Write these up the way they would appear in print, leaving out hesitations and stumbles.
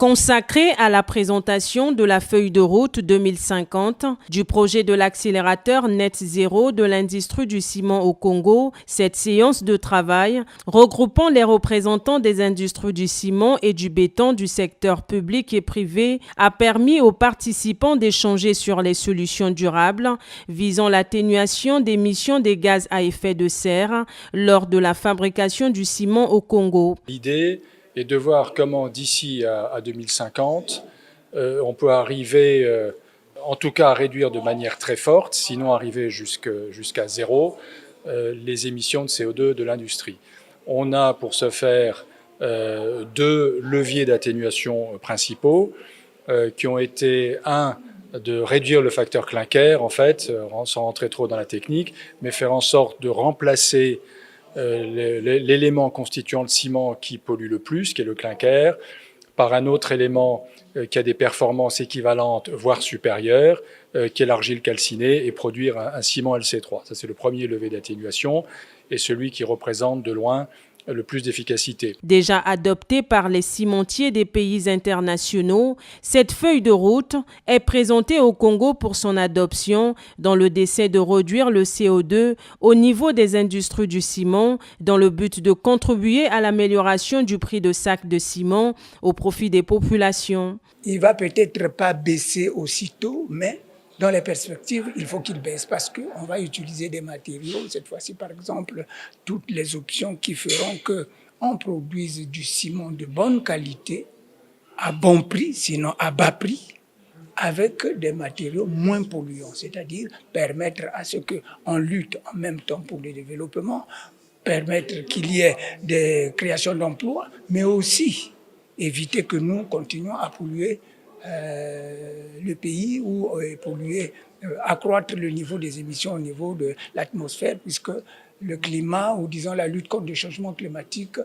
Consacré à la présentation de la feuille de route 2050 du projet de l'accélérateur Net Zéro de l'industrie du ciment au Congo, cette séance de travail, regroupant les représentants des industries du ciment et du béton du secteur public et privé, a permis aux participants d'échanger sur les solutions durables visant l'atténuation des émissions des gaz à effet de serre lors de la fabrication du ciment au Congo. L'idée et de voir comment d'ici à 2050, on peut arriver, en tout cas à réduire de manière très forte, sinon arriver jusqu'à zéro, les émissions de CO2 de l'industrie. On a pour ce faire deux leviers d'atténuation principaux qui ont été, un, de réduire le facteur clinker, en fait, sans rentrer trop dans la technique, mais faire en sorte de remplacer l'élément constituant le ciment qui pollue le plus, qui est le clinker, par un autre élément qui a des performances équivalentes, voire supérieures, qui est l'argile calcinée, et produire un ciment LC3. Ça, c'est le premier levier d'atténuation et celui qui représente de loin le plus d'efficacité. Déjà adoptée par les cimentiers des pays internationaux, cette feuille de route est présentée au Congo pour son adoption dans le dessein de réduire le CO2 au niveau des industries du ciment dans le but de contribuer à l'amélioration du prix de sac de ciment au profit des populations. Il va peut-être pas baisser aussitôt, mais dans les perspectives, il faut qu'il baisse parce qu'on va utiliser des matériaux, cette fois-ci par exemple, toutes les options qui feront qu'on produise du ciment de bonne qualité, à bon prix, sinon à bas prix, avec des matériaux moins polluants, c'est-à-dire permettre à ce qu'on lutte en même temps pour le développement, permettre qu'il y ait des créations d'emplois, mais aussi éviter que nous continuions à polluer le pays ou polluer, accroître le niveau des émissions au niveau de l'atmosphère, puisque le climat, ou disons la lutte contre le changement climatique,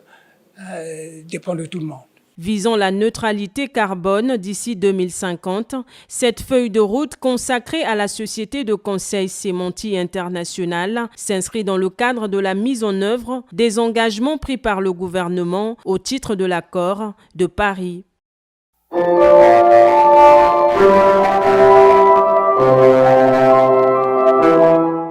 dépend de tout le monde. Visant la neutralité carbone d'ici 2050, cette feuille de route consacrée à la Société de conseil Cemonti International s'inscrit dans le cadre de la mise en œuvre des engagements pris par le gouvernement au titre de l'accord de Paris.